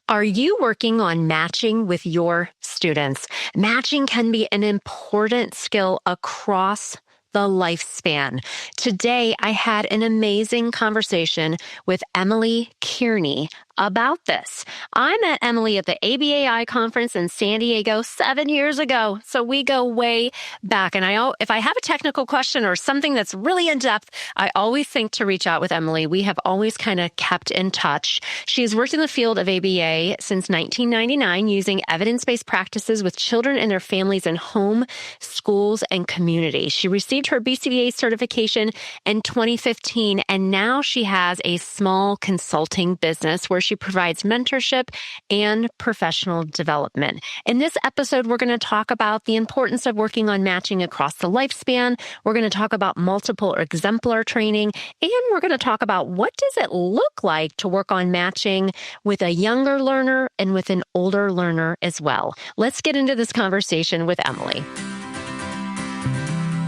Are you working on matching with your students? Matching can be an important skill across the lifespan. Today, I had an amazing conversation with Emily Kearney about this. I met Emily at the ABAI conference in San Diego 7 years ago. So we go way back. And if I have a technical question or something that's really in depth, I always think to reach out with Emily. We have always kind of kept in touch. She's worked in the field of ABA since 1999, using evidence-based practices with children and their families in home, schools, and community. She received her BCBA certification in 2015, and now she has a small consulting business where she provides mentorship and professional development. In this episode, we're going to talk about the importance of working on matching across the lifespan. We're going to talk about multiple exemplar training, and we're going to talk about what does it look like to work on matching with a younger learner and with an older learner as well. Let's get into this conversation with Emily.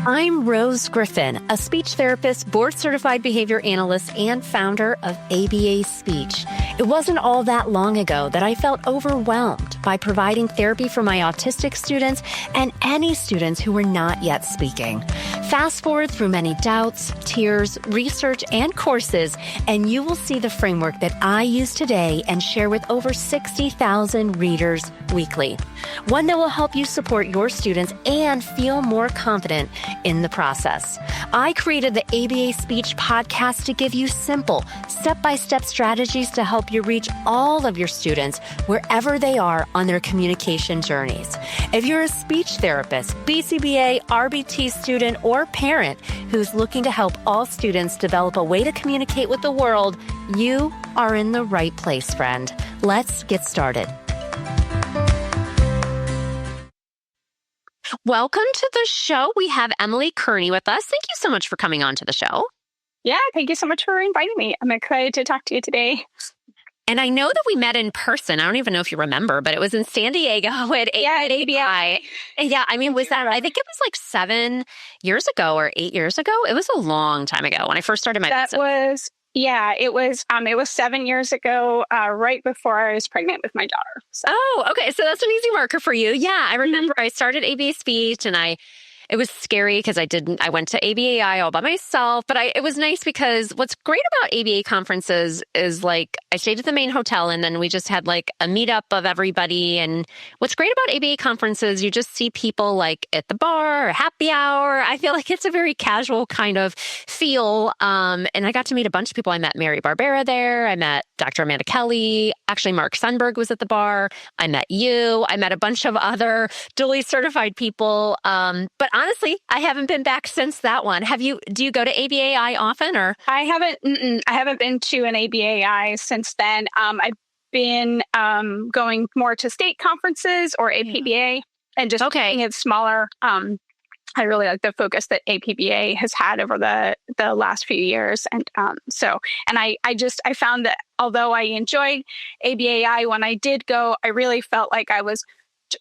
I'm Rose Griffin, a speech therapist, board-certified behavior analyst, and founder of ABA Speech. It wasn't all that long ago that I felt overwhelmed by providing therapy for my autistic students and any students who were not yet speaking. Fast forward through many doubts, tears, research, and courses, and you will see the framework that I use today and share with over 60,000 readers weekly. One that will help you support your students and feel more confident in the process. I created the ABA Speech podcast to give you simple, step-by-step strategies to help you reach all of your students wherever they are on their communication journeys. If you're a speech therapist, BCBA, RBT student, or parent who's looking to help all students develop a way to communicate with the world, you are in the right place, friend. Let's get started. Welcome to the show. We have Emily Kearney with us. Thank you so much for coming on to the show. Yeah, thank you so much for inviting me. I'm excited to talk to you today. And I know that we met in person. I don't even know if you remember, but it was in San Diego at ABI. Yeah, I mean, I think it was like 7 years ago or 8 years ago. It was a long time ago when I first started my business. It was 7 years ago, right before I was pregnant with my daughter. So. Oh, okay. So that's an easy marker for you. Yeah, I remember I started ABA Speech and it was scary because I went to ABAI all by myself, but it was nice because what's great about ABA conferences is like I stayed at the main hotel and then we just had like a meetup of everybody. And what's great about ABA conferences, you just see people like at the bar or happy hour. I feel like it's a very casual kind of feel. And I got to meet a bunch of people. I met Mary Barbera there. I met Dr. Amanda Kelly. Actually, Mark Sundberg was at the bar. I met you. I met a bunch of other duly certified people. But honestly, I haven't been back since that one. Do you go to ABAI often or? I haven't been to an ABAI since then. I've been going more to state conferences or APBA and just looking at smaller. I really like the focus that APBA has had over the last few years. And I found that although I enjoyed ABAI, when I did go, I really felt like I was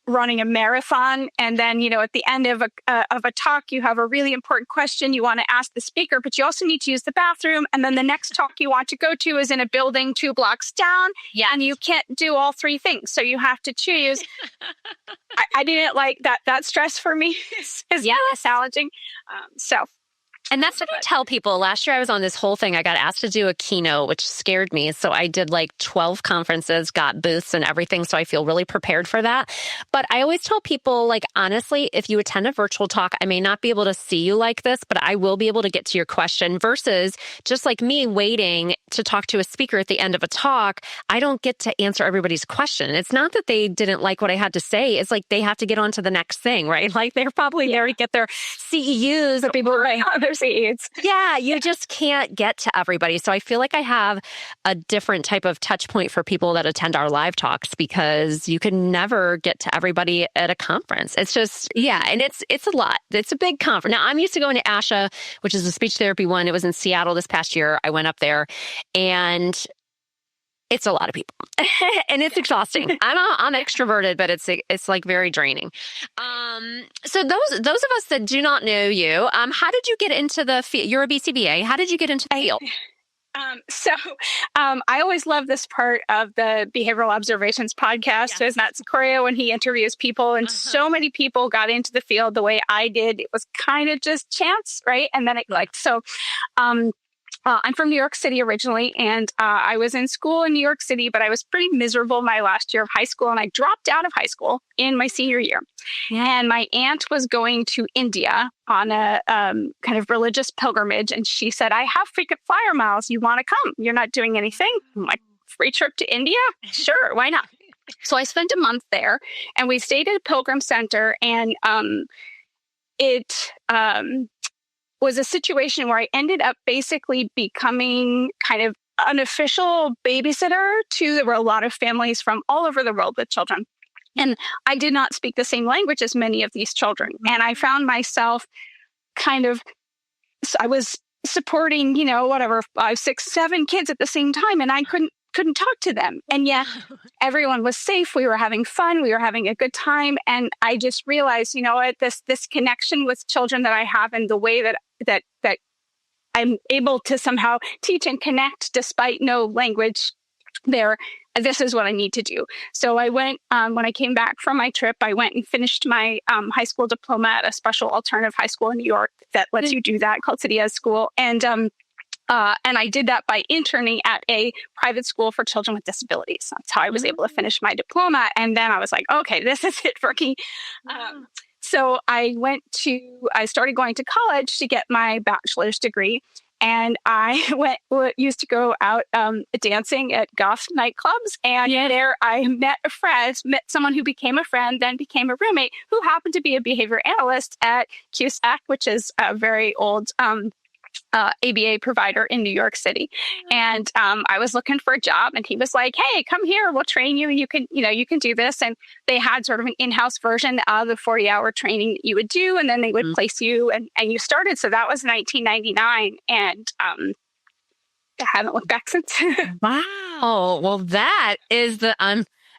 running a marathon. And then, at the end of a talk, you have a really important question you want to ask the speaker, but you also need to use the bathroom. And then the next talk you want to go to is in a building 2 blocks down. Yeah. And you can't do all 3 things. So you have to choose. I didn't like that. That stress for me is challenging. And that's what I tell people. Last year I was on this whole thing. I got asked to do a keynote, which scared me. So I did like 12 conferences, got booths and everything. So I feel really prepared for that. But I always tell people, like, honestly, if you attend a virtual talk, I may not be able to see you like this, but I will be able to get to your question versus just like me waiting to talk to a speaker at the end of a talk. I don't get to answer everybody's question. It's not that they didn't like what I had to say. It's like they have to get on to the next thing, right? Like they're probably there to get their CEUs or people right on their seats. Yeah, you just can't get to everybody. So I feel like I have a different type of touch point for people that attend our live talks because you can never get to everybody at a conference. It's just, and it's a lot. It's a big conference. Now, I'm used to going to ASHA, which is a speech therapy one. It was in Seattle this past year. I went up there and it's a lot of people and it's exhausting. I'm extroverted, but it's like very draining. So those of us that do not know you, how did you get into the field? You're a BCBA. How did you get into the field? I always love this part of the Behavioral Observations podcast. Is Matt Sicorio when he interviews people, and so many people got into the field the way I did. It was kind of just chance, right? And then I'm from New York City originally, and I was in school in New York City, but I was pretty miserable my last year of high school, and I dropped out of high school in my senior year. And my aunt was going to India on a kind of religious pilgrimage, and she said, I have frequent flyer miles. You want to come? You're not doing anything? I'm like, free trip to India? Sure, why not? So I spent a month there, and we stayed at a pilgrim center, and it was a situation where I ended up basically becoming kind of an official babysitter to, there were a lot of families from all over the world with children. And I did not speak the same language as many of these children. And I found myself I was supporting, 5, 6, 7 kids at the same time. And I couldn't talk to them. And yet everyone was safe. We were having fun. We were having a good time. And I just realized, this connection with children that I have, and the way that I'm able to somehow teach and connect despite no language there, this is what I need to do. So I went, when I came back from my trip, I went and finished my high school diploma at a special alternative high school in New York that lets you do that, called City Ed School. And I did that by interning at a private school for children with disabilities. That's how I was able to finish my diploma. And then I was like, okay, this is it for me. So I started going to college to get my bachelor's degree. And I used to go out dancing at goth nightclubs. And there I met someone who became a friend, then became a roommate, who happened to be a behavior analyst at CUSAC, which is a very old ABA provider in New York City. And I was looking for a job, and he was like, hey, come here, we'll train you. You can do this. And they had sort of an in-house version of the 40-hour training that you would do. And then they would place you and you started. So that was 1999. And I haven't looked back since. Wow. Well, that is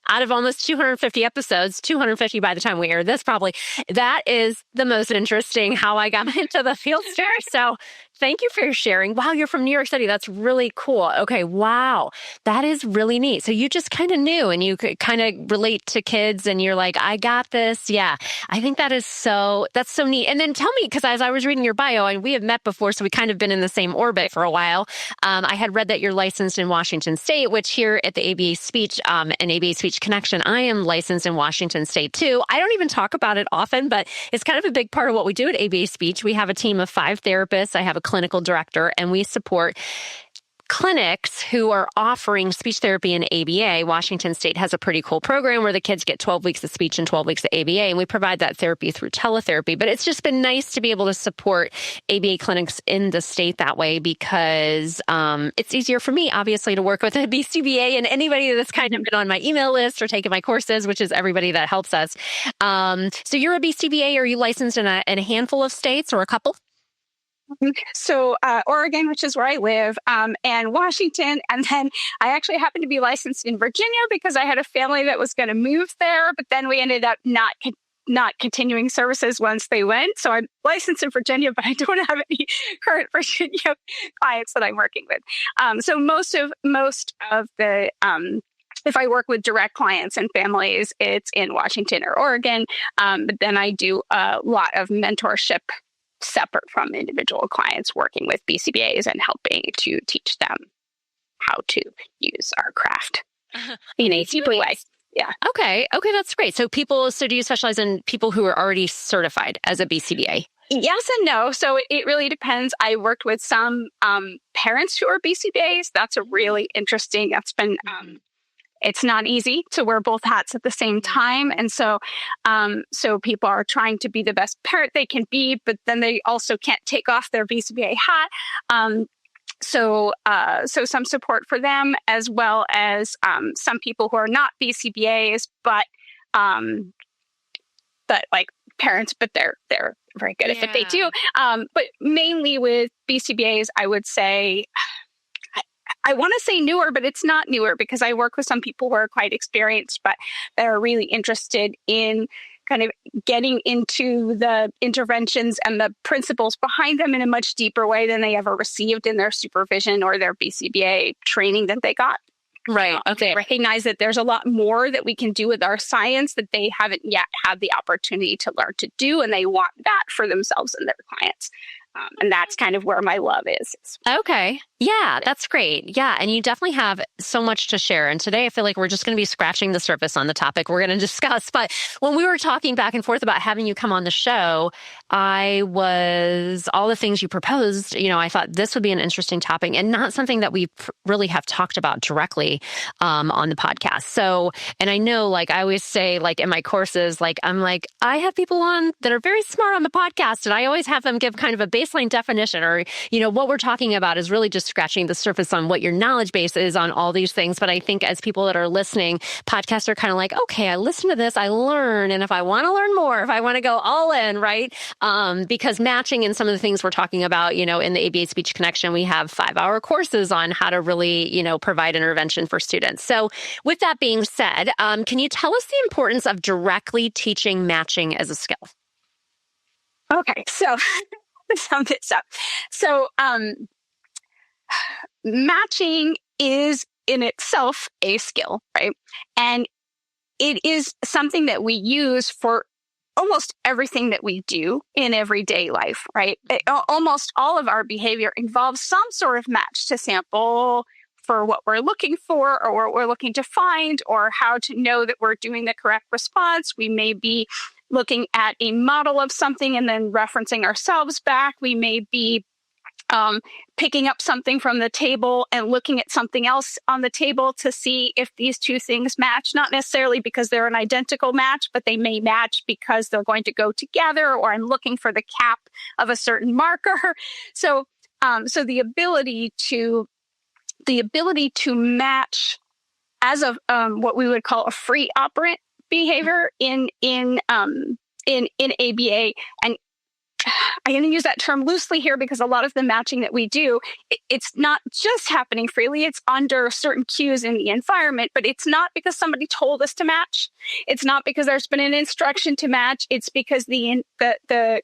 out of almost 250 episodes, 250 by the time we air this, probably, that is the most interesting how I got into the field there. So thank you for sharing. Wow, you're from New York City. That's really cool. Okay, wow. That is really neat. So you just kind of knew, and you could kind of relate to kids, and you're like, I got this. Yeah, I think that's so neat. And then tell me, because as I was reading your bio, and we have met before, so we kind of been in the same orbit for a while. I had read that you're licensed in Washington State, which here at the ABA Speech and ABA Speech Connection, I am licensed in Washington State too. I don't even talk about it often, but it's kind of a big part of what we do at ABA Speech. We have a team of 5 therapists. I have a clinical director, and we support clinics who are offering speech therapy in ABA. Washington State has a pretty cool program where the kids get 12 weeks of speech and 12 weeks of ABA, and we provide that therapy through teletherapy. But it's just been nice to be able to support ABA clinics in the state that way, because it's easier for me, obviously, to work with a BCBA and anybody that's kind of been on my email list or taken my courses, which is everybody that helps us. So you're a BCBA. Are you licensed in a handful of states or a couple? So Oregon, which is where I live, and Washington. And then I actually happened to be licensed in Virginia because I had a family that was going to move there, but then we ended up not continuing services once they went. So I'm licensed in Virginia, but I don't have any current Virginia clients that I'm working with. So most of the if I work with direct clients and families, it's in Washington or Oregon. But then I do a lot of mentorship separate from individual clients, working with BCBAs and helping to teach them how to use our craft in a deeper way. Yeah. Okay, that's great. So do you specialize in people who are already certified as a BCBA? Yes and no. So it really depends. I worked with some parents who are BCBAs. That's a really interesting, that's been it's not easy to wear both hats at the same time. And so people are trying to be the best parent they can be, but then they also can't take off their BCBA hat. So some support for them, as well as some people who are not BCBAs, but like parents, but they're very good at what they do. But mainly with BCBAs, I would say, I want to say newer, but it's not newer, because I work with some people who are quite experienced, but they're really interested in kind of getting into the interventions and the principles behind them in a much deeper way than they ever received in their supervision or their BCBA training that they got. Right. Okay. They recognize that there's a lot more that we can do with our science that they haven't yet had the opportunity to learn to do, and they want that for themselves and their clients. And that's kind of where my love is. Okay. Yeah, that's great. Yeah. And you definitely have so much to share. And today I feel like we're just going to be scratching the surface on the topic we're going to discuss. But when we were talking back and forth about having you come on the show, all the things you proposed, I thought this would be an interesting topic and not something that we really have talked about directly on the podcast. So, and I know, like I always say, like in my courses, I have people on that are very smart on the podcast, and I always have them give kind of a baseline definition, or, what we're talking about is really just scratching the surface on what your knowledge base is on all these things. But I think as people that are listening, podcasts are kind of like, okay, I listen to this, I learn. And if I want to learn more, if I want to go all in, right? Because matching and some of the things we're talking about, in the ABA Speech Connection, we have 5-hour courses on how to really, provide intervention for students. So with that being said, can you tell us the importance of directly teaching matching as a skill? Okay, so sum this up. So matching is in itself a skill, right? And it is something that we use for almost everything that we do in everyday life, right? Almost all of our behavior involves some sort of match to sample for what we're looking for or what we're looking to find or how to know that we're doing the correct response. We may be looking at a model of something and then referencing ourselves back. We may be picking up something from the table and looking at something else on the table to see if these two things match, not necessarily because they're an identical match, but they may match because they're going to go together, or I'm looking for the cap of a certain marker. So the ability to match as of what we would call a free operant behavior in ABA, and I'm going to use that term loosely here because a lot of the matching that we do, it's not just happening freely. It's under certain cues in the environment, but it's not because somebody told us to match. It's not because there's been an instruction to match. It's because the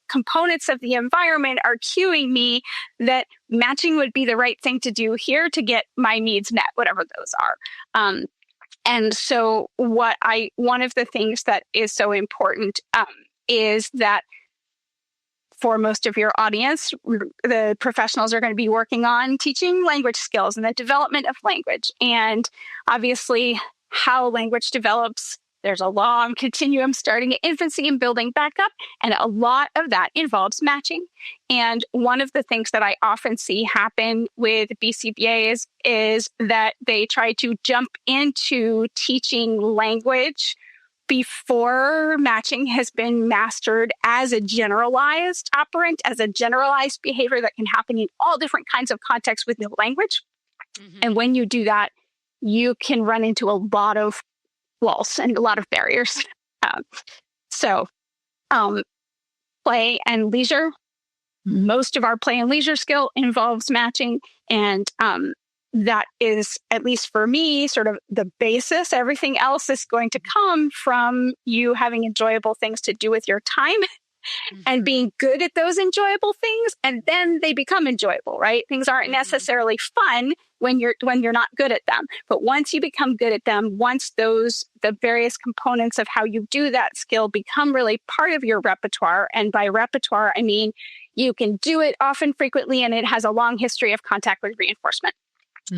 components of the environment are cueing me that matching would be the right thing to do here to get my needs met, whatever those are. And so one of the things that is so important is that for most of your audience, the professionals are going to be working on teaching language skills and the development of language. And obviously, how language develops, there's a long continuum starting at infancy and building back up. And a lot of that involves matching. And one of the things that I often see happen with BCBAs is that they try to jump into teaching language before matching has been mastered as a generalized operant, as a generalized behavior that can happen in all different kinds of contexts with the language. Mm-hmm. And when you do that, you can run into a lot of walls and a lot of barriers. Play and leisure. Most of our play and leisure skill involves matching. And that is, at least for me, sort of the basis. Everything else is going to come from you having enjoyable things to do with your time and being good at those enjoyable things. And then they become enjoyable, right? Things aren't necessarily fun when you're not good at them. But once you become good at them, once the various components of how you do that skill become really part of your repertoire. And by repertoire, I mean, you can do it often, frequently, and it has a long history of contact with reinforcement.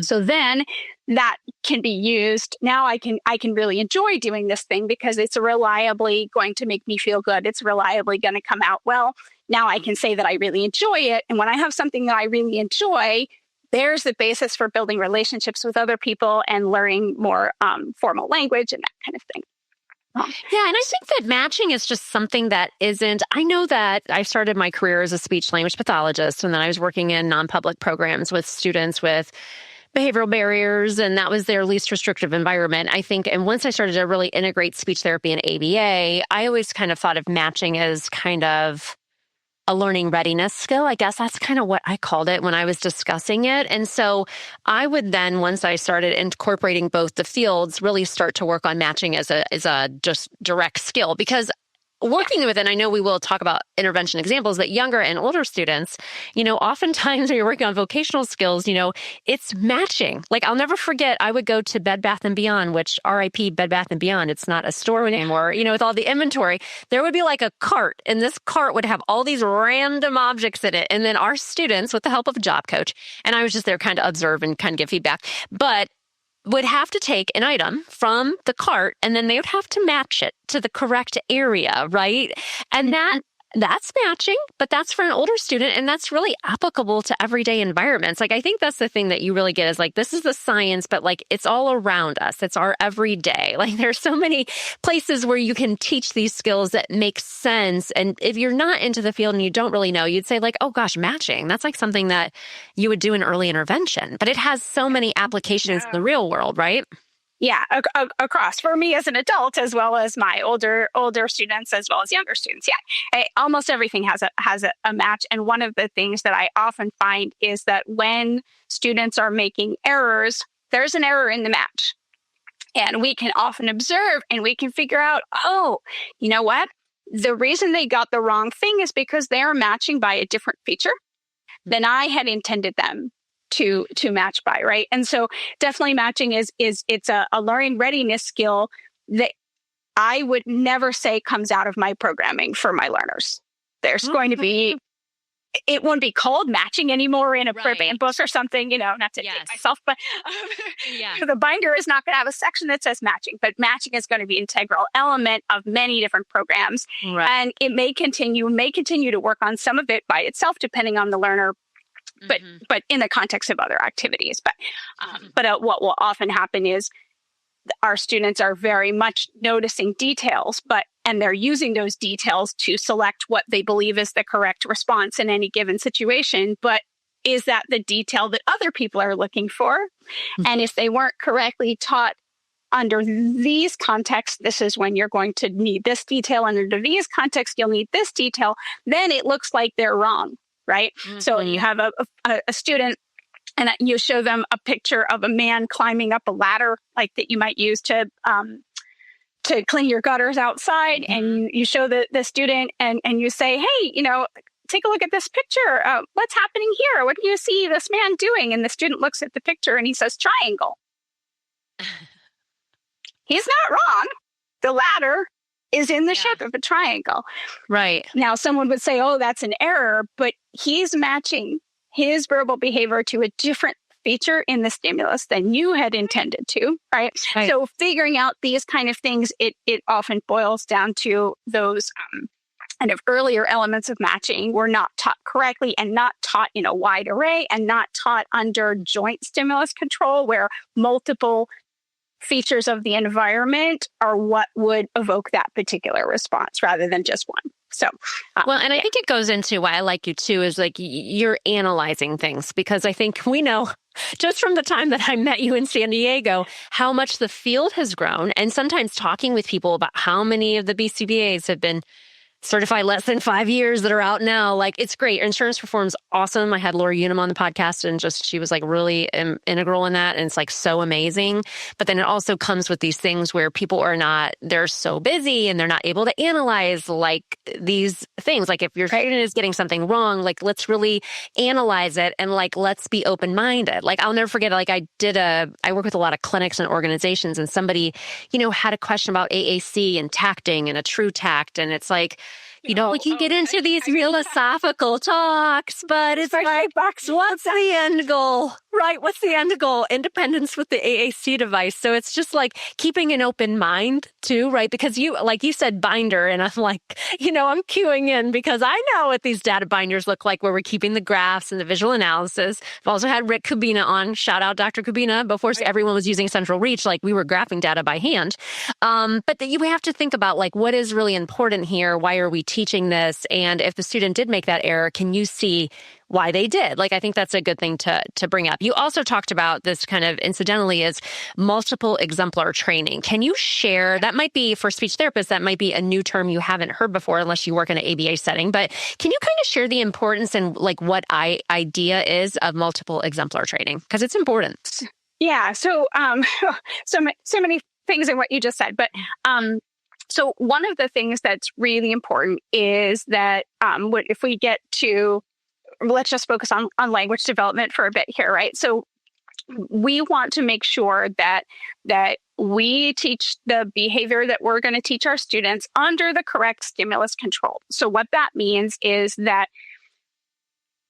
So then that can be used. Now I can really enjoy doing this thing because it's reliably going to make me feel good. It's reliably going to come out well. Now I can say that I really enjoy it. And when I have something that I really enjoy, there's the basis for building relationships with other people and learning more formal language and that kind of thing. Yeah, and I think that matching is just something that isn't, I know that I started my career as a speech language pathologist, and then I was working in non-public programs with students with behavioral barriers, and that was their least restrictive environment, I think. And once I started to really integrate speech therapy and ABA, I always kind of thought of matching as kind of a learning readiness skill. I guess that's kind of what I called it when I was discussing it. And so I would then, once I started incorporating both the fields, really start to work on matching as a just direct skill, because working with, and I know we will talk about intervention examples, but younger and older students, oftentimes when you're working on vocational skills, it's matching. Like I'll never forget, I would go to Bed Bath & Beyond, which RIP Bed Bath & Beyond, it's not a store anymore, with all the inventory. There would be like a cart, and this cart would have all these random objects in it. And then our students, with the help of a job coach, and I was just there kind of observe and kind of give feedback, but would have to take an item from the cart and then they would have to match it to the correct area, right? And that's matching, but that's for an older student and that's really applicable to everyday environments. Like I think that's the thing that you really get is like, this is the science, but like it's all around us. It's our everyday. Like there's so many places where you can teach these skills that make sense. And if you're not into the field and you don't really know, you'd say like, oh gosh, matching. That's like something that you would do in early intervention, but it has so many applications in the real world, right? Yeah, across for me as an adult, as well as my older students, as well as younger students. Yeah, almost everything has a match. And one of the things that I often find is that when students are making errors, there's an error in the match. And we can often observe and we can figure out, oh, you know what? The reason they got the wrong thing is because they are matching by a different feature than I had intended them to match by, right? And so definitely matching is it's a learning readiness skill that I would never say comes out of my programming for my learners. There's going to be, it won't be called matching anymore in a program book or something, not to date myself, but the binder is not going to have a section that says matching, but matching is going to be an integral element of many different programs. Right. And it may continue to work on some of it by itself, depending on the learner, but in the context of other activities. But what will often happen is our students are very much noticing details, and they're using those details to select what they believe is the correct response in any given situation. But is that the detail that other people are looking for? And if they weren't correctly taught under these contexts, this is when you're going to need this detail. And under these contexts, you'll need this detail. Then it looks like they're wrong. Right. So you have a student and you show them a picture of a man climbing up a ladder like that you might use to clean your gutters outside. And you show the student and you say, hey, take a look at this picture. What's happening here? What do you see this man doing? And the student looks at the picture and he says, triangle. He's not wrong. The ladder is in the shape of a triangle. Right. Now, someone would say, oh, that's an error, but he's matching his verbal behavior to a different feature in the stimulus than you had intended to, right? So figuring out these kind of things, it often boils down to those kind of earlier elements of matching were not taught correctly and not taught in a wide array and not taught under joint stimulus control where multiple features of the environment are what would evoke that particular response rather than just one. So, and I think it goes into why I like you too, is like you're analyzing things, because I think we know just from the time that I met you in San Diego, how much the field has grown. And sometimes talking with people about how many of the BCBAs have been certified less than 5 years that are out now. Like, it's great. Insurance reform's awesome. I had Laura Unum on the podcast and she was like really integral in that. And it's like so amazing. But then it also comes with these things where people they're so busy and they're not able to analyze like these things. Like if your student is getting something wrong, like let's really analyze it and like, let's be open-minded. Like I'll never forget, like I work with a lot of clinics and organizations and somebody, had a question about AAC and tacting and a true tact. And it's like, we can get into these philosophical talks, but it's like, what's the end goal? Right? What's the end goal? Independence with the AAC device. So it's just like keeping an open mind too, right? Because you said binder, and I'm like, I'm queuing in because I know what these data binders look like where we're keeping the graphs and the visual analysis. I've also had Rick Kubina on, shout out Dr. Kubina, before everyone was using Central Reach, like we were graphing data by hand. But we have to think about like, what is really important here? Why are we teaching this? And if the student did make that error, can you see why they did? Like, I think that's a good thing to bring up. You also talked about this kind of incidentally is multiple exemplar training. Can you share, that might be for speech therapists, that might be a new term you haven't heard before unless you work in an ABA setting, but can you kind of share the importance and like what idea is of multiple exemplar training? Because it's important. Yeah. So, so many things in what you just said, but So one of the things that's really important is that if we get to, let's just focus on language development for a bit here, right? So we want to make sure that we teach the behavior that we're going to teach our students under the correct stimulus control. So what that means is that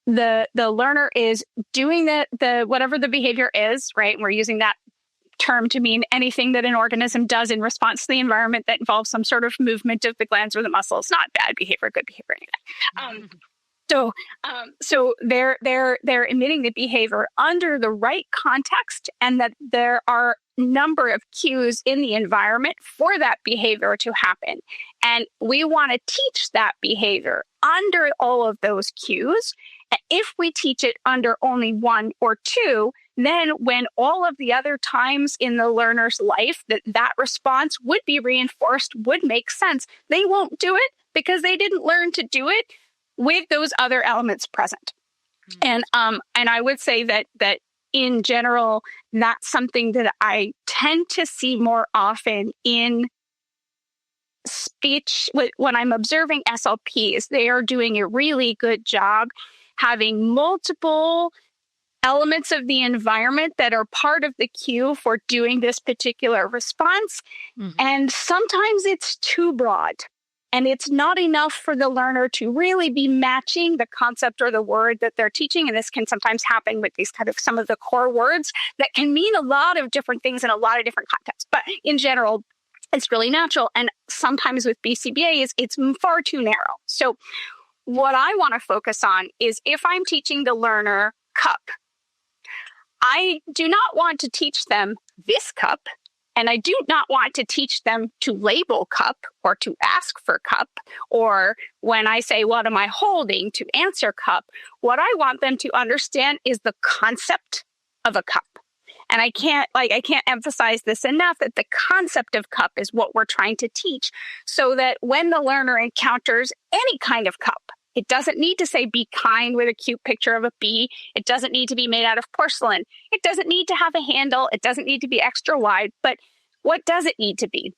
the learner is doing the whatever the behavior is, right? And we're using that term to mean anything that an organism does in response to the environment that involves some sort of movement of the glands or the muscles, not bad behavior, good behavior, anything. So they're emitting the behavior under the right context, and that there are a number of cues in the environment for that behavior to happen. And we want to teach that behavior under all of those cues. If we teach it under only one or two, then when all of the other times in the learner's life that response would be reinforced, would make sense, they won't do it because they didn't learn to do it with those other elements present. Mm-hmm. And I would say that in general, that's something that I tend to see more often in speech. When I'm observing SLPs, they are doing a really good job having multiple elements of the environment that are part of the cue for doing this particular response. Mm-hmm. And sometimes it's too broad. And it's not enough for the learner to really be matching the concept or the word that they're teaching. And this can sometimes happen with these kind of some of the core words that can mean a lot of different things in a lot of different contexts. But in general, it's really natural. And sometimes with BCBA, it's far too narrow. So what I want to focus on is if I'm teaching the learner cup, I do not want to teach them this cup. And I do not want to teach them to label cup or to ask for cup, or when I say, what am I holding, to answer cup. What I want them to understand is the concept of a cup. And I can't emphasize this enough, that the concept of cup is what we're trying to teach, so that when the learner encounters any kind of cup, it doesn't need to say be kind with a cute picture of a bee. It doesn't need to be made out of porcelain. It doesn't need to have a handle. It doesn't need to be extra wide. But what does it need to be?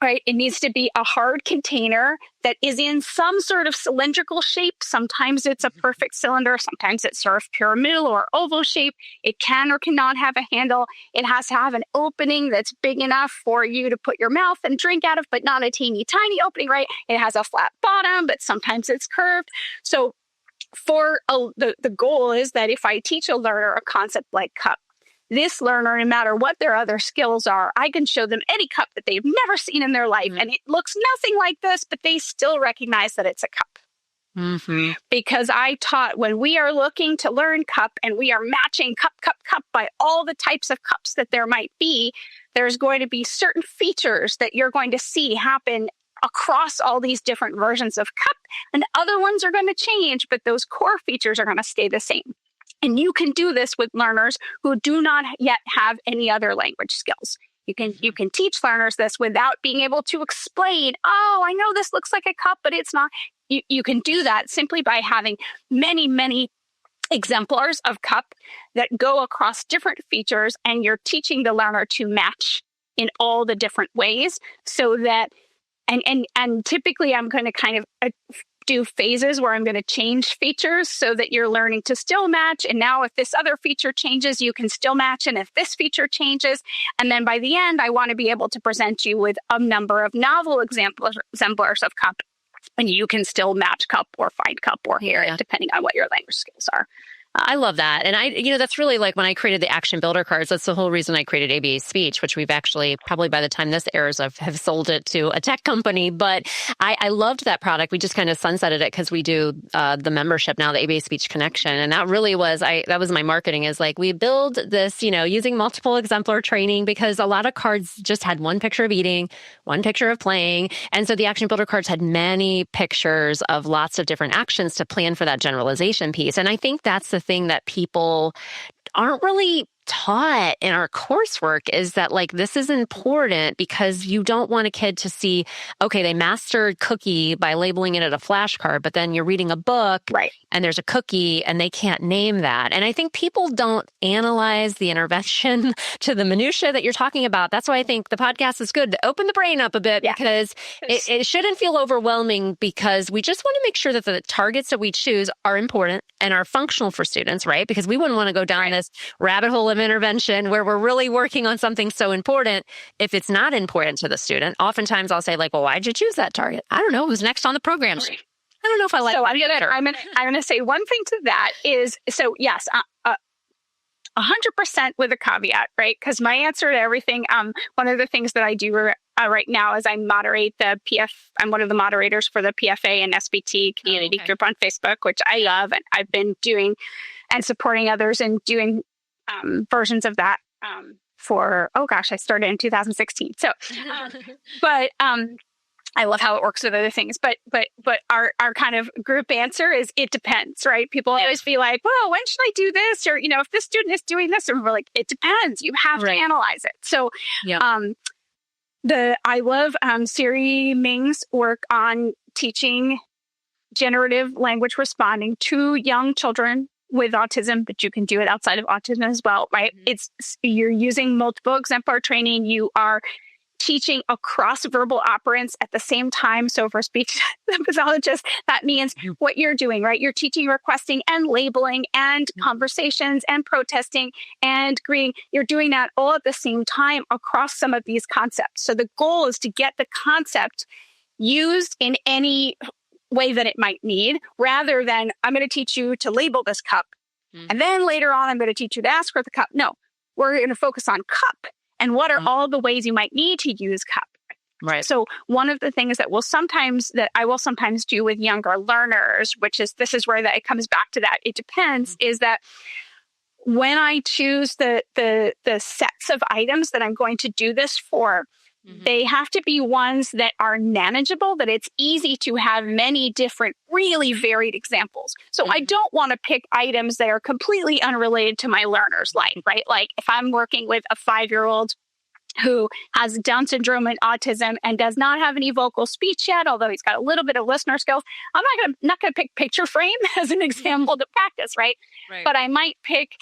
Right? It needs to be a hard container that is in some sort of cylindrical shape. Sometimes it's a perfect cylinder. Sometimes it's sort of pyramidal or oval shape. It can or cannot have a handle. It has to have an opening that's big enough for you to put your mouth and drink out of, but not a teeny tiny opening, right? It has a flat bottom, but sometimes it's curved. So the goal is that if I teach a learner a concept like cup, this learner, no matter what their other skills are, I can show them any cup that they've never seen in their life. Mm-hmm. And it looks nothing like this, but they still recognize that it's a cup. Mm-hmm. Because I taught, when we are looking to learn cup and we are matching cup by all the types of cups that there might be, there's going to be certain features that you're going to see happen across all these different versions of cup, and other ones are going to change, but those core features are going to stay the same. And you can do this with learners who do not yet have any other language skills. You can teach learners this without being able to explain, oh, I know this looks like a cup, but it's not. You can do that simply by having many, many exemplars of cup that go across different features, and you're teaching the learner to match in all the different ways, so that, and typically I'm going to kind of do phases where I'm going to change features so that you're learning to still match. And now if this other feature changes, you can still match. And if this feature changes, and then by the end, I want to be able to present you with a number of novel exemplars of cup, and you can still match cup or find cup or hear it, depending on what your language skills are. I love that. And that's really like when I created the action builder cards, that's the whole reason I created ABA Speech, which we've actually, probably by the time this airs, have sold it to a tech company. But I loved that product. We just kind of sunsetted it because we do the membership now, the ABA Speech Connection. And that really was, that was my marketing, is like, we build this, using multiple exemplar training, because a lot of cards just had one picture of eating, one picture of playing. And so the action builder cards had many pictures of lots of different actions to plan for that generalization piece. And I think that's the thing that people aren't really taught in our coursework, is that like, this is important, because you don't want a kid to see, okay, they mastered cookie by labeling it at a flashcard, but then you're reading a book, right, and there's a cookie and they can't name that. And I think people don't analyze the intervention to the minutia that you're talking about. That's why I think the podcast is good to open the brain up a bit, because it shouldn't feel overwhelming, because we just want to make sure that the targets that we choose are important and are functional for students, right? Because we wouldn't want to go down this rabbit hole of intervention where we're really working on something so important if it's not important to the student. Oftentimes I'll say like, well, why'd you choose that target? I don't know. It was next on the program sheet. I don't know if I like that better. I'm gonna say one thing to that is, so yes, 100% with a caveat, right? Because my answer to everything, one of the things that I do right now is I moderate the I'm one of the moderators for the PFA and SBT community group on Facebook, which I love, and I've been doing and supporting others and doing versions of that for, I started in 2016. So, but I love how it works with other things, but our kind of group answer is it depends, right? People always be like, well, when should I do this? Or, if this student is doing this, and we're like, it depends. You have to analyze it. So, I love Siri Ming's work on teaching generative language responding to young children with autism, but you can do it outside of autism as well, right? You're using multiple exemplar training. You are teaching across verbal operants at the same time. So for speech pathologists, that means what you're doing, right? You're teaching requesting and labeling and conversations and protesting and greeting. You're doing that all at the same time across some of these concepts. So the goal is to get the concept used in any way that it might need, rather than I'm going to teach you to label this cup. And then later on, I'm going to teach you to ask for the cup. No, we're going to focus on cup. And what are all the ways you might need to use cup? Right. So one of the things that I will sometimes do with younger learners, this is where it comes back to that. It depends, is that when I choose the sets of items that I'm going to do this for, they have to be ones that are manageable, that it's easy to have many different, really varied examples. So I don't want to pick items that are completely unrelated to my learner's life, right? Like if I'm working with a 5-year-old who has Down syndrome and autism and does not have any vocal speech yet, although he's got a little bit of listener skills, I'm not gonna pick picture frame as an example to practice, right? But I might pick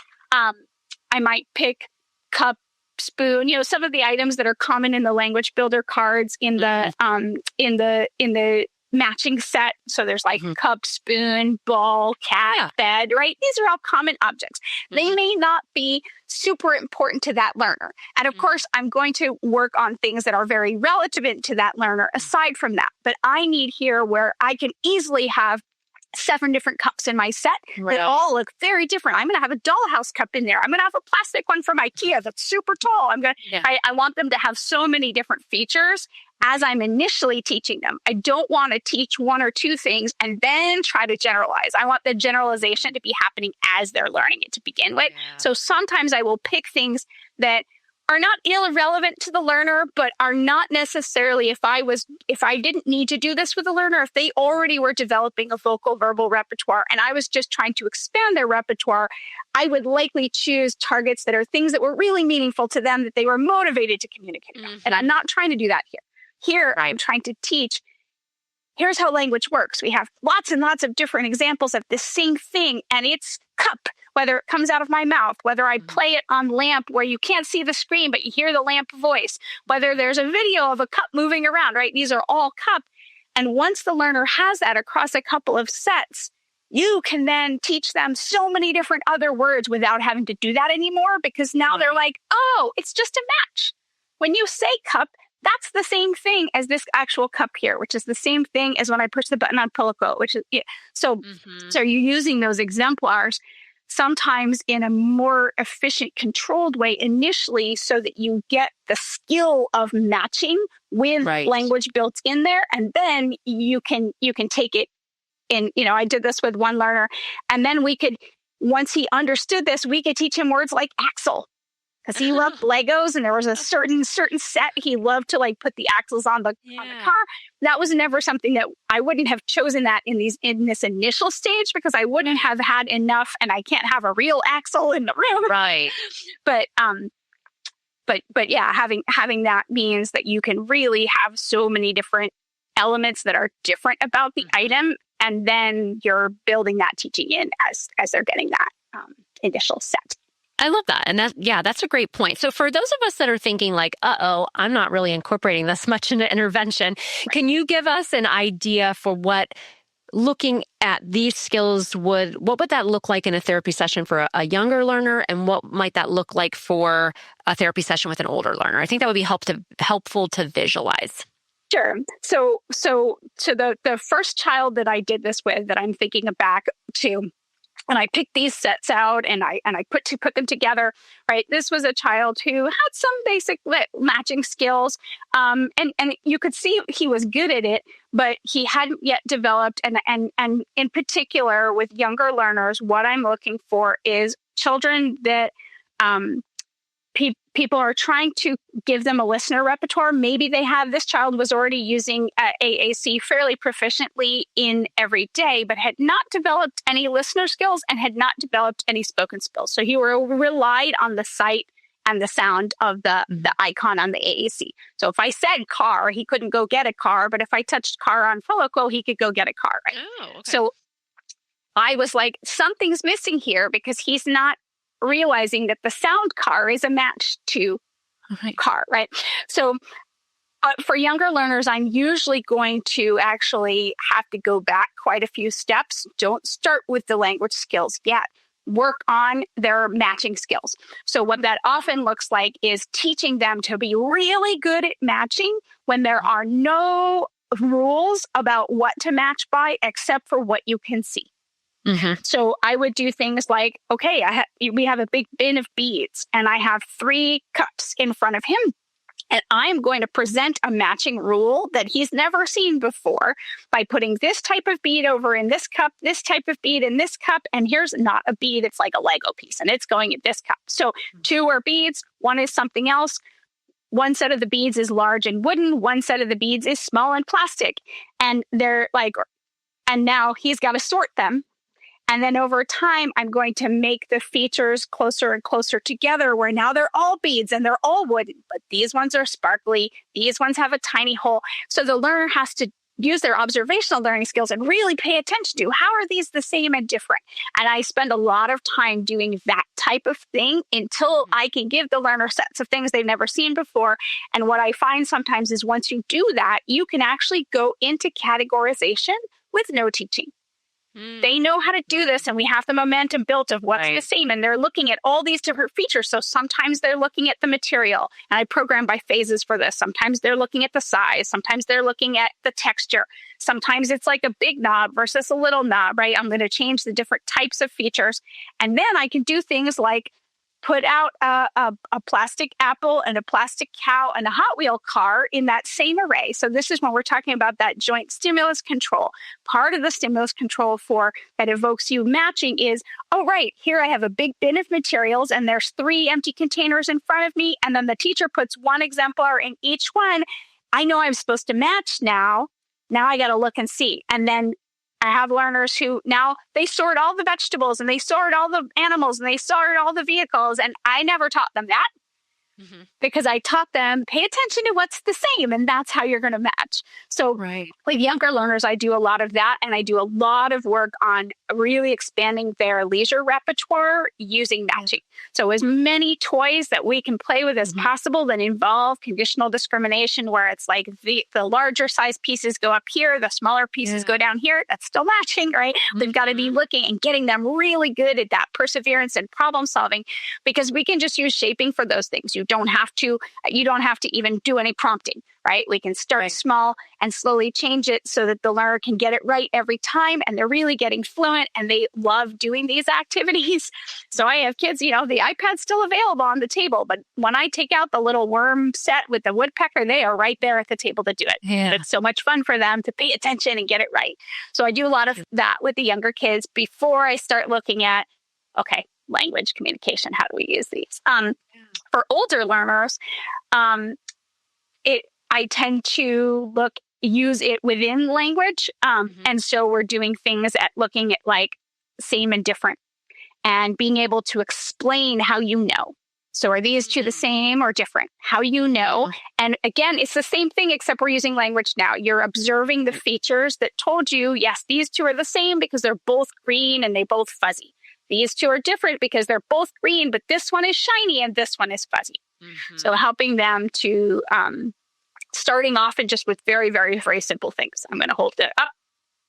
cup, spoon, some of the items that are common in the language builder cards in the matching set. So there's like cup, spoon, ball, cat, bed, right? These are all common objects. They may not be super important to that learner. And of course, I'm going to work on things that are very relevant to that learner aside from that. But I need here where I can easily have 7 different cups in my set that all look very different. I'm going to have a dollhouse cup in there. I'm going to have a plastic one from IKEA that's super tall. I want them to have so many different features as I'm initially teaching them. I don't want to teach 1 or 2 things and then try to generalize. I want the generalization to be happening as they're learning it to begin with. So sometimes I will pick things that are not irrelevant to the learner, but are not necessarily, if I didn't need to do this with the learner, if they already were developing a vocal verbal repertoire and I was just trying to expand their repertoire, I would likely choose targets that are things that were really meaningful to them, that they were motivated to communicate about. And I'm not trying to do that here. Here, I'm trying to teach, here's how language works. We have lots and lots of different examples of the same thing, and it's cup, whether it comes out of my mouth, whether I play it on lamp where you can't see the screen, but you hear the lamp voice, whether there's a video of a cup moving around, right? These are all cup. And once the learner has that across a couple of sets, you can then teach them so many different other words without having to do that anymore, because now they're like, oh, it's just a match. When you say cup, that's the same thing as this actual cup here, which is the same thing as when I push the button on Pilico, which is, so you're using those exemplars sometimes in a more efficient, controlled way initially so that you get the skill of matching with language built in there. And then you can take it in, I did this with one learner, and then once he understood this, we could teach him words like axle. Because he loved Legos, and there was a certain set he loved to put the axles on the car. That was never something that I wouldn't have chosen that in this initial stage, because I wouldn't have had enough, and I can't have a real axle in the room. Right. But yeah, having that means that you can really have so many different elements that are different about the item And then you're building that teaching in as they're getting that initial set. I love that. And that's a great point. So for those of us that are thinking like, I'm not really incorporating this much into intervention, right. Can you give us an idea for what looking at these skills what would that look like in a therapy session for a younger learner? And what might that look like for a therapy session with an older learner? I think that would be helpful to visualize. Sure. So the first child that I did this with that I'm thinking back to, and I picked these sets out and I put them together, right? This was a child who had some basic matching skills. And you could see he was good at it, but he hadn't yet developed. And in particular with younger learners, what I'm looking for is children that, people are trying to give them a listener repertoire. Maybe this child was already using AAC fairly proficiently in every day, but had not developed any listener skills and had not developed any spoken skills. So he relied on the sight and the sound of the icon on the AAC. So if I said car, he couldn't go get a car, but if I touched car on follicle, he could go get a car, right? Oh, okay. So I was like, something's missing here because he's not realizing that the sound car is a match to car, right? So for younger learners, I'm usually going to actually have to go back quite a few steps. Don't start with the language skills yet. Work on their matching skills. So what that often looks like is teaching them to be really good at matching when there are no rules about what to match by except for what you can see. Mm-hmm. So I would do things like, okay, we have a big bin of beads and I have 3 cups in front of him. And I'm going to present a matching rule that he's never seen before by putting this type of bead over in this cup, this type of bead in this cup. And here's not a bead. It's like a Lego piece and it's going in this cup. So 2 are beads. 1 is something else. 1 set of the beads is large and wooden. 1 set of the beads is small and plastic. And they're like, and now he's got to sort them. And then over time, I'm going to make the features closer and closer together where now they're all beads and they're all wooden, but these ones are sparkly. These ones have a tiny hole. So the learner has to use their observational learning skills and really pay attention to how are these the same and different. And I spend a lot of time doing that type of thing until I can give the learner sets of things they've never seen before. And what I find sometimes is once you do that, you can actually go into categorization with no teaching. They know how to do this, and we have the momentum built of what's the same, and they're looking at all these different features. So sometimes they're looking at the material, and I program by phases for this. Sometimes they're looking at the size. Sometimes they're looking at the texture. Sometimes it's like a big knob versus a little knob, right? I'm going to change the different types of features, and then I can do things like put out a plastic apple and a plastic cow and a Hot Wheel car in that same array. So this is when we're talking about that joint stimulus control. Part of the stimulus control for that evokes you matching is, oh, right, here I have a big bin of materials and there's 3 empty containers in front of me. And then the teacher puts 1 exemplar in each one. I know I'm supposed to match now. Now I got to look and see. And then I have learners who now they sort all the vegetables and they sort all the animals and they sort all the vehicles. And I never taught them that because I taught them pay attention to what's the same. And that's how you're going to match. So with younger learners, I do a lot of that. And I do a lot of work on really expanding their leisure repertoire using matching. So as many toys that we can play with as possible that involve conditional discrimination, where it's like the larger size pieces go up here, the smaller pieces go down here. That's still matching, right? They've got to be looking and getting them really good at that perseverance and problem solving, because we can just use shaping for those things. You don't have to even do any prompting, right? We can start small and slowly change it so that the learner can get it right every time. And they're really getting fluent and they love doing these activities. So I have kids, the iPad's still available on the table, but when I take out the little worm set with the woodpecker, they are right there at the table to do it. Yeah. It's so much fun for them to pay attention and get it right. So I do a lot of that with the younger kids before I start looking at, okay, language communication, how do we use these? For older learners, I tend to use it within language. And so we're doing things at looking at like same and different and being able to explain how you know. So are these two the same or different? How do you know? And again, it's the same thing, except we're using language now. You're observing the features that told you, yes, these two are the same because they're both green and they both fuzzy. These two are different because they're both green, but this one is shiny and this one is fuzzy. So helping them to starting off and just with very, very, very simple things. I'm going to hold it up.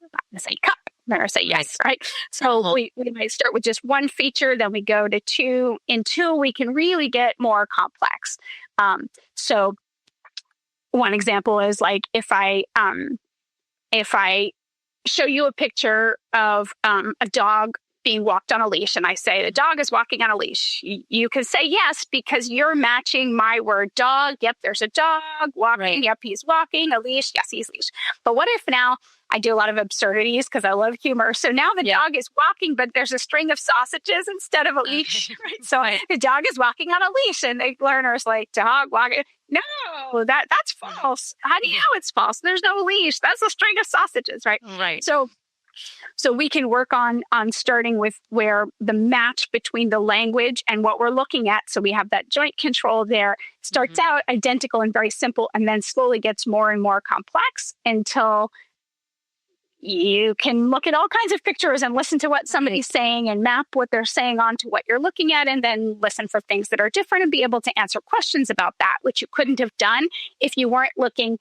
I'm going to say cup. I'm going to say yes, right? So we might start with just one feature, then we go to two until we can really get more complex. So one example is like if I show you a picture of a dog being walked on a leash, and I say the dog is walking on a leash, you can say yes because you're matching my word dog. Yep, there's a dog walking. Right. Yep, he's walking. A leash. Yes, he's leash. But what if now I do a lot of absurdities because I love humor. So now the dog is walking, but there's a string of sausages instead of a leash. Right? So the dog is walking on a leash, and the learner's like, dog walking. No, that's false. How do you know it's false? There's no leash. That's a string of sausages, right? Right. So we can work on starting with where the match between the language and what we're looking at. So we have that joint control there. Starts out identical and very simple, and then slowly gets more and more complex until you can look at all kinds of pictures and listen to what somebody's saying and map what they're saying onto what you're looking at, and then listen for things that are different and be able to answer questions about that, which you couldn't have done if you weren't looking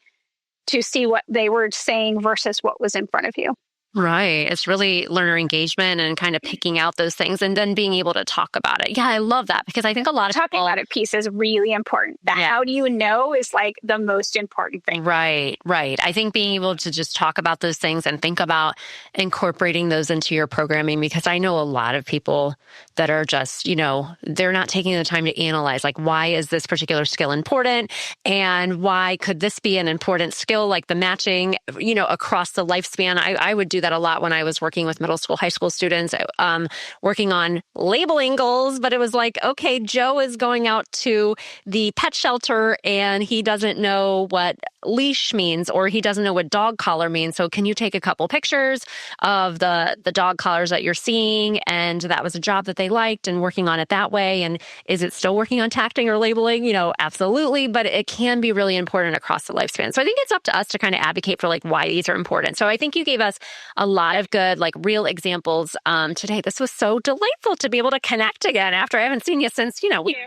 to see what they were saying versus what was in front of you. Right. It's really learner engagement and kind of picking out those things and then being able to talk about it. Yeah, I love that because I think a lot of talking about it piece is really important. The how do you know is like the most important thing. Right, right. I think being able to just talk about those things and think about incorporating those into your programming, because I know a lot of people that are just, they're not taking the time to analyze, like, why is this particular skill important? And why could this be an important skill, like the matching, across the lifespan? I would do that a lot when I was working with middle school, high school students, working on labeling goals. But it was like, okay, Joe is going out to the pet shelter and he doesn't know what leash means, or he doesn't know what dog collar means. So can you take a couple pictures of the dog collars that you're seeing? And that was a job that they liked and working on it that way. And is it still working on tacting or labeling? Absolutely. But it can be really important across the lifespan. So I think it's up to us to kind of advocate for like why these are important. So I think you gave us a lot of good, like real examples today. This was so delightful to be able to connect again after I haven't seen you since,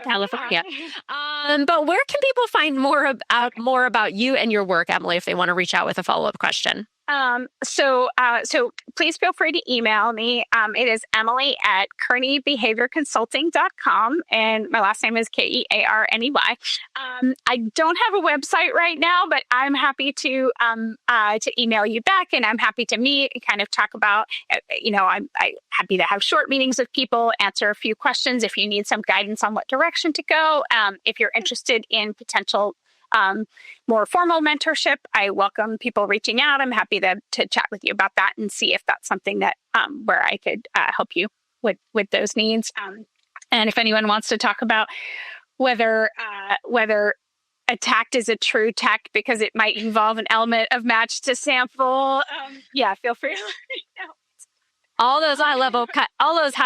California. But where can people find more about you and your work, Emily, if they want to reach out with a follow-up question? So please feel free to email me. It is Emily at kearneybehaviorconsulting.com. And my last name is Kearney. I don't have a website right now, but I'm happy to email you back, and I'm happy to meet and kind of talk about, I'm happy to have short meetings with people, answer a few questions if you need some guidance on what direction to go. If you're interested in potential more formal mentorship, I welcome people reaching out. I'm happy to chat with you about that and see if that's something that where I could help you with those needs. And if anyone wants to talk about whether a tact is a true tact because it might involve an element of match to sample, feel free to let me know. All those high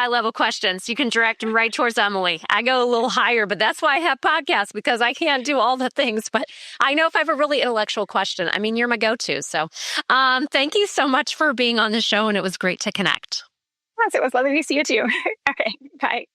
level questions, you can direct them right towards Emily. I go a little higher, but that's why I have podcasts, because I can't do all the things. But I know if I have a really intellectual question, you're my go-to. So thank you so much for being on the show, and it was great to connect. Yes, it was lovely to see you too. Okay, bye.